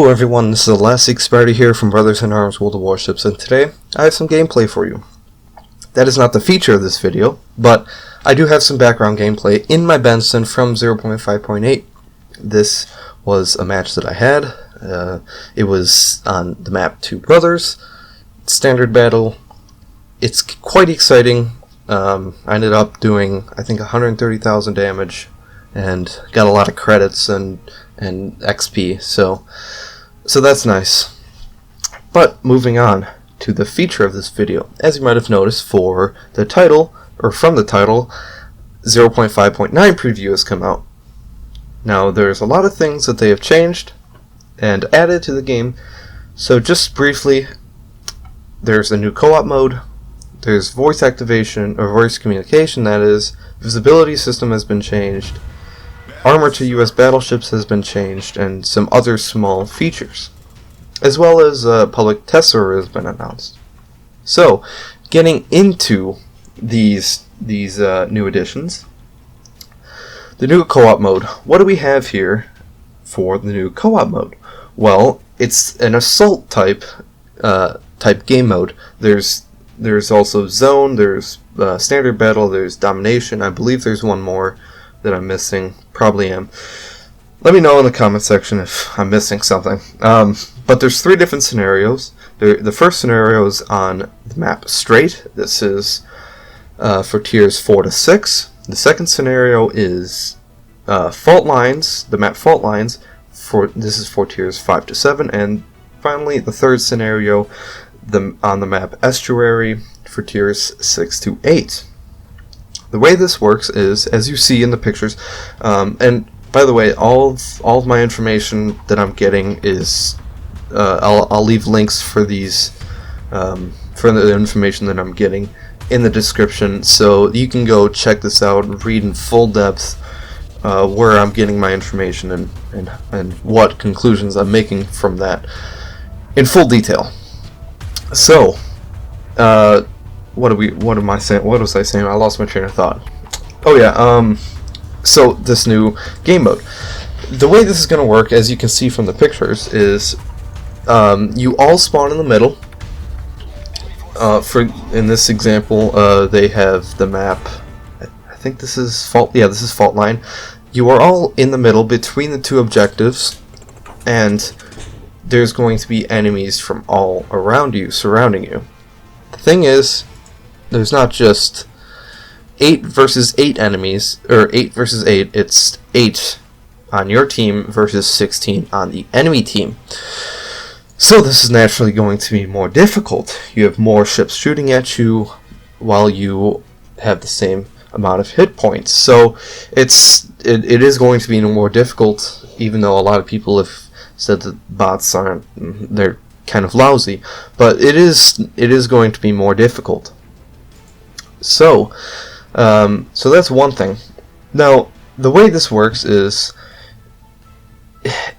Hello everyone, this is Elastic Sparty here from Brothers in Arms World of Warships, and today I have some gameplay for you. That is not the feature of this video, but I do have some background gameplay in my Benson from 0.5.8. This was a match that I had. It was on the map Two Brothers, standard battle. It's quite exciting. I ended up doing, I think, 130,000 damage and got a lot of credits and XP, so that's nice. But moving on to the feature of this video, as you might have noticed for the title, or from the title, 0.5.9 preview has come out. Now there's a lot of things that they have changed and added to the game, so just briefly, there's a new co-op mode, there's voice activation, or voice communication that is, visibility system has been changed, armor to US battleships has been changed, and some other small features, as well as a public test server has been announced. So, getting into these new additions, the new co-op mode. What do we have here for the new co-op mode? Well, it's an assault type game mode. There's also zone, there's standard battle, there's domination. I believe there's one more that I'm missing. Probably am. Let me know in the comment section if I'm missing something. But there's three different scenarios. The first scenario is on the map Strait. This is for tiers 4 to 6. The second scenario is Fault Lines, the map Fault Lines. This is for tiers 5 to 7. And finally, the third scenario on the map Estuary for tiers 6 to 8. The way this works is, as you see in the pictures, and by the way, all of my information that I'm getting is, I'll leave links for these, for the information that I'm getting in the description, so you can go check this out and read in full depth where I'm getting my information and what conclusions I'm making from that in full detail. So, what am I saying? What was I saying? I lost my train of thought. Oh yeah, so this new game mode. The way this is going to work, as you can see from the pictures, is you all spawn in the middle. In this example, they have the map. I think this is Fault. Yeah, this is Fault Line. You are all in the middle between the two objectives, and there's going to be enemies from all around you, surrounding you. The thing is, there's not just 8 versus 8 enemies, or 8 versus 8, it's 8 on your team versus 16 on the enemy team. So this is naturally going to be more difficult. You have more ships shooting at you while you have the same amount of hit points. So it is going to be more difficult, even though a lot of people have said that bots aren't, they're kind of lousy, but it is going to be more difficult. So that's one thing. Now, the way this works is,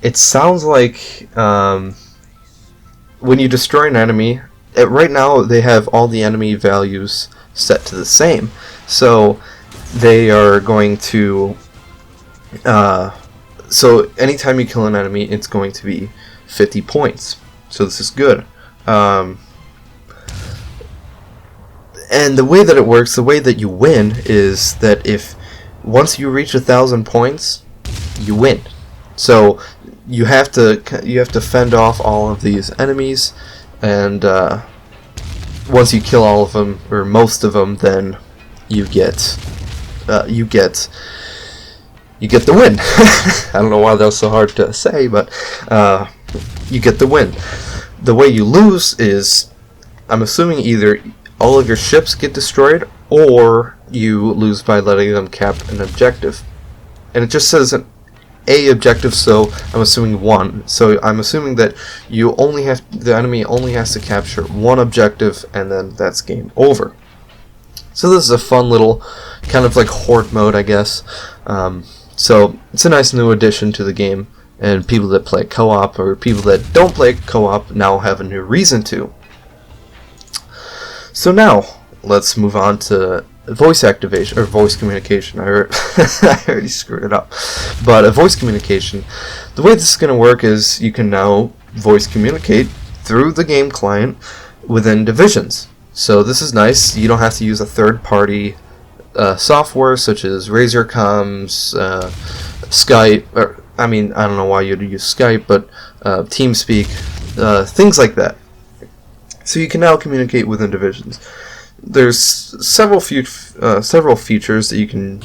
it sounds like when you destroy an enemy, right now they have all the enemy values set to the same. So they are going to, so anytime you kill an enemy, it's going to be 50 points. So this is good. And the way that it works, the way that you win, is that once you reach 1,000 points, you win. So you have to fend off all of these enemies, and once you kill all of them or most of them, then you get the win. I don't know why that was so hard to say, but you get the win. The way you lose is, I'm assuming, either all of your ships get destroyed, or you lose by letting them cap an objective. And it just says a objective, so I'm assuming 1. So I'm assuming that the enemy only has to capture 1 objective, and then that's game over. So this is a fun little kind of like horde mode, I guess. So it's a nice new addition to the game, and people that play co-op or people that don't play co-op now have a new reason to. So now, let's move on to voice activation, or voice communication. I already screwed it up. But voice communication, the way this is going to work is you can now voice communicate through the game client within divisions. So this is nice. You don't have to use a third-party software such as Razorcom's, Skype, or I don't know why you'd use Skype, but TeamSpeak, things like that. So you can now communicate within divisions. There's several features that you can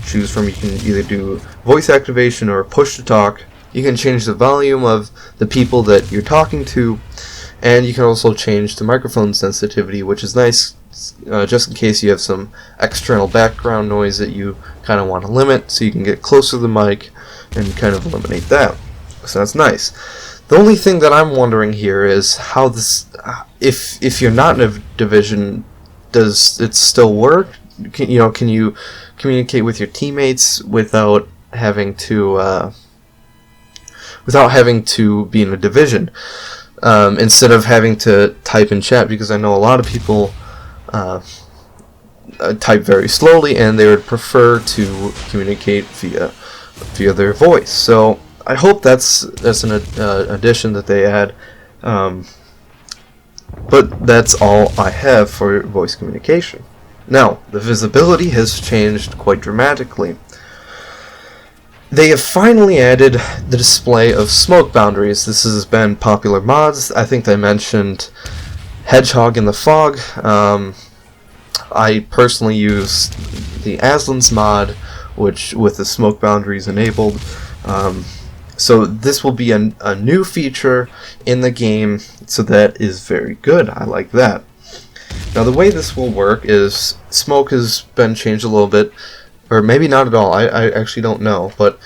choose from. You can either do voice activation or push to talk. You can change the volume of the people that you're talking to, and you can also change the microphone sensitivity, which is nice, just in case you have some external background noise that you kind of want to limit, so you can get closer to the mic and kind of eliminate that. So that's nice. The only thing that I'm wondering here is how this, if you're not in a division, does it still work? Can you communicate with your teammates without having to be in a division, instead of having to type in chat? Because I know a lot of people type very slowly, and they would prefer to communicate via their voice. So I hope that's an addition that they add. But that's all I have for voice communication. Now, the visibility has changed quite dramatically. They have finally added the display of smoke boundaries. This has been popular mods. I think they mentioned Hedgehog in the Fog. I personally use the Aslan's mod, which with the smoke boundaries enabled. So this will be a new feature in the game, so that is very good. I like that. Now the way this will work is smoke has been changed a little bit, or maybe not at all. I actually don't know, but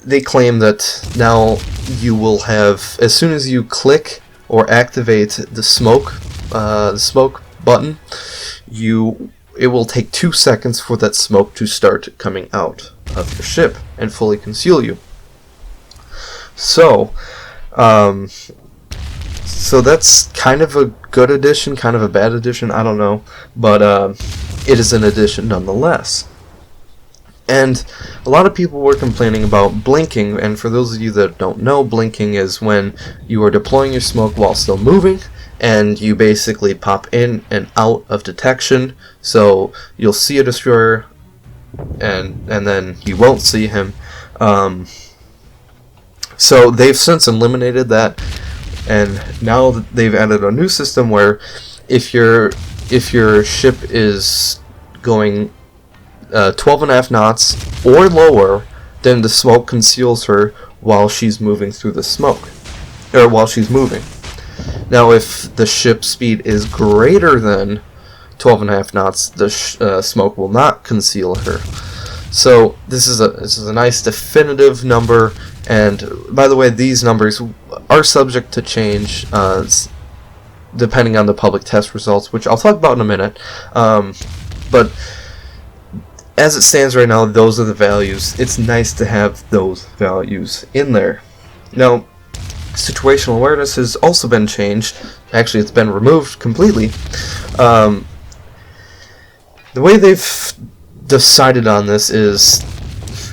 they claim that now you will have, as soon as you click or activate the smoke button, it will take 2 seconds for that smoke to start coming out of your ship and fully conceal you. So that's kind of a good addition, kind of a bad addition, I don't know, but it is an addition nonetheless. And a lot of people were complaining about blinking, and for those of you that don't know, blinking is when you are deploying your smoke while still moving, and you basically pop in and out of detection, so you'll see a destroyer, and then you won't see him. So they've since eliminated that, and now they've added a new system where if your ship is going 12.5 knots or lower, then the smoke conceals her while she's moving through the smoke, or while she's moving. Now, if the ship speed is greater than 12.5 knots, the smoke will not conceal her. So this is a nice definitive number. And by the way, these numbers are subject to change depending on the public test results, which I'll talk about in a minute. But as it stands right now, those are the values. It's nice to have those values in there. Now, situational awareness has also been changed. Actually, it's been removed completely. The way they've decided on this is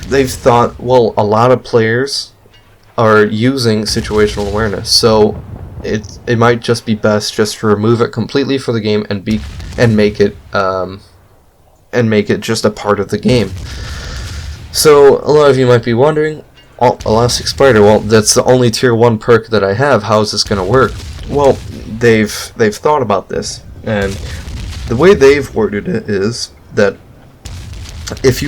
they've thought, well, a lot of players are using situational awareness, so it might just be best just to remove it completely for the game and make it just a part of the game. So a lot of you might be wondering, oh, Elastic Spider, well, that's the only tier 1 perk that I have. How is this going to work? Well, they've thought about this, and the way they've worded it is that if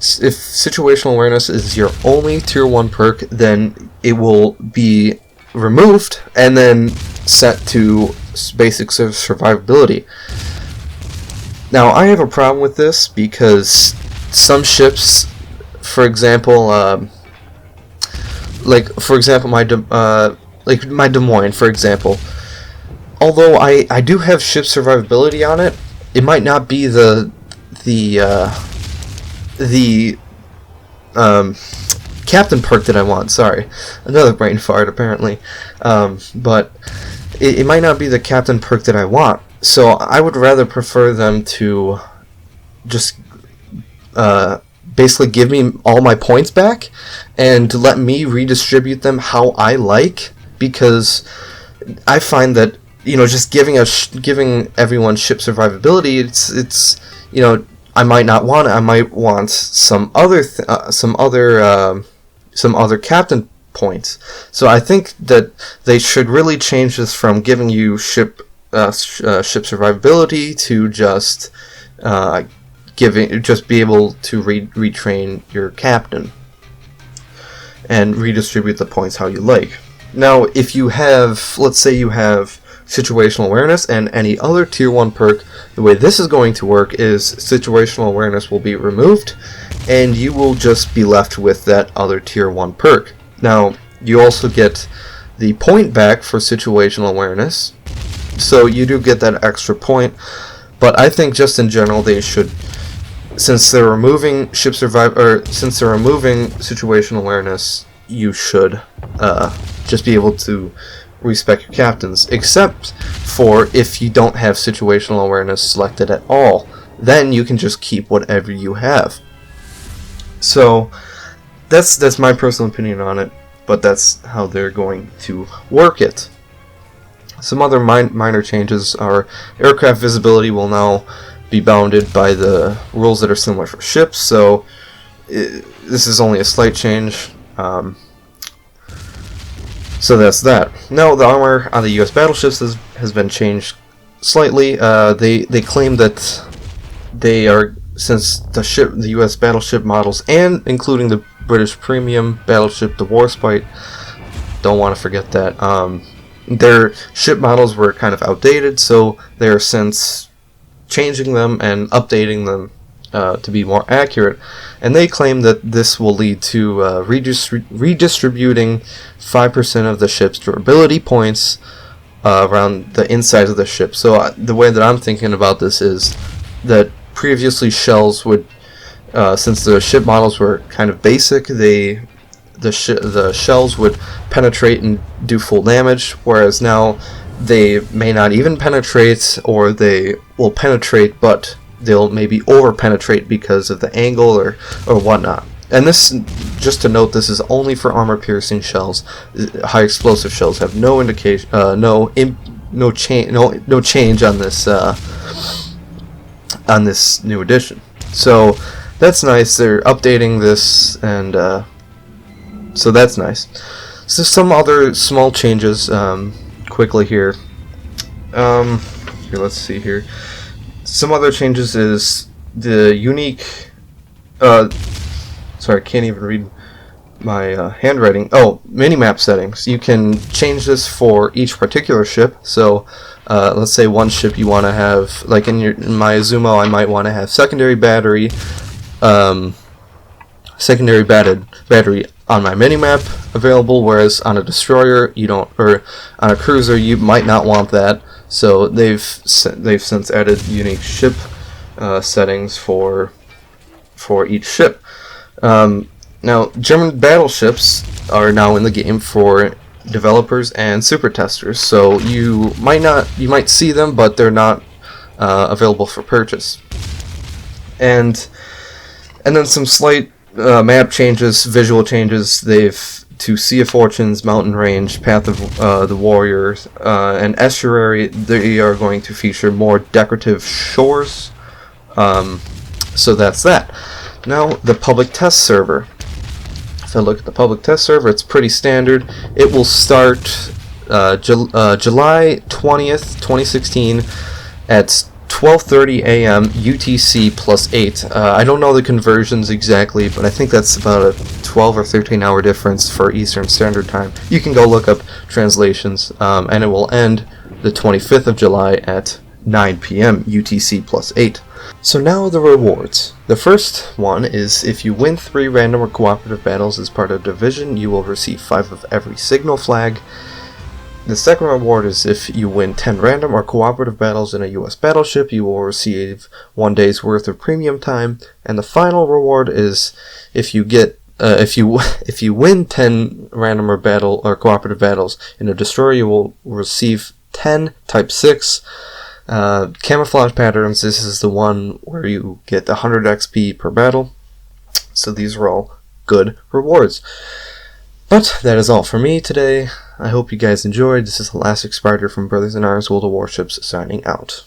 situational awareness is your only tier 1 perk, then it will be removed and then set to basic survivability. Now, I have a problem with this because some ships, for example, my Des Moines, for example, although I do have ship survivability on it, it might not be the captain perk that I want. Sorry, another brain fart apparently. But it might not be the captain perk that I want. So I would rather prefer them to just basically give me all my points back and let me redistribute them how I like, because I find that, you know, just giving everyone ship survivability, it's you know, I might not want it. I might want some other captain points. So I think that they should really change this from giving you ship survivability to just be able to retrain your captain and redistribute the points how you like. Now, if you have, let's say you have situational awareness and any other tier 1 perk, the way this is going to work is situational awareness will be removed and you will just be left with that other tier 1 perk. Now, you also get the point back for situational awareness, so you do get that extra point, but I think just in general they should, since they're removing situational awareness, you should just be able to respect your captains, except for if you don't have situational awareness selected at all. Then you can just keep whatever you have. So that's my personal opinion on it, but that's how they're going to work it. Some other minor changes are aircraft visibility will now be bounded by the rules that are similar for ships, so this is only a slight change. So that's that. Now the armor on the U.S. battleships has been changed slightly. They claim that they are, since the U.S. battleship models and including the British premium battleship, the Warspite, don't want to forget that, their ship models were kind of outdated, so they are since changing them and updating them to be more accurate, and they claim that this will lead to redistributing 5% of the ship's durability points around the inside of the ship. So the way that I'm thinking about this is that previously shells would, since the ship models were kind of basic, the shells would penetrate and do full damage, whereas now they may not even penetrate, or they will penetrate but they'll maybe over penetrate because of the angle or whatnot. And this, just to note, this is only for armor piercing shells. High explosive shells have no indication, no change on this new edition. So that's nice. They're updating this, and so that's nice. So some other small changes quickly here. Here, let's see here. Some other changes is the unique, sorry, I can't even read my handwriting. Oh, minimap settings. You can change this for each particular ship. So let's say one ship you want to have, like in my Azumo, I might want to have secondary battery battery on my minimap available, whereas on a destroyer you don't, or on a cruiser you might not want that. So they've since added unique ship settings for each ship. Now, German battleships are now in the game for developers and super testers. So you might see them, but they're not available for purchase. And then some slight map changes, visual changes. They've to Sea of Fortunes, Mountain Range, Path of the Warriors, and Estuary. They are going to feature more decorative shores. So that's that. Now, the public test server. If I look at the public test server, it's pretty standard. It will start July 20th, 2016 at 12:30 a.m. UTC +8. I don't know the conversions exactly, but I think that's about a 12 or 13 hour difference for Eastern Standard Time. You can go look up translations, and it will end the 25th of July at 9 p.m. UTC +8. So now the rewards. The first one is if you win 3 random or cooperative battles as part of a division, you will receive 5 of every signal flag. The second reward is if you win 10 random or cooperative battles in a US battleship, you will receive 1 day's worth of premium time. And the final reward is if you get if you win 10 random or cooperative battles in a destroyer, you will receive 10 Type 6 camouflage patterns. This is the one where you get 100 XP per battle. So these are all good rewards. But that is all for me today. I hope you guys enjoyed. This is Elastic Spider from Brothers in Arms World of Warships signing out.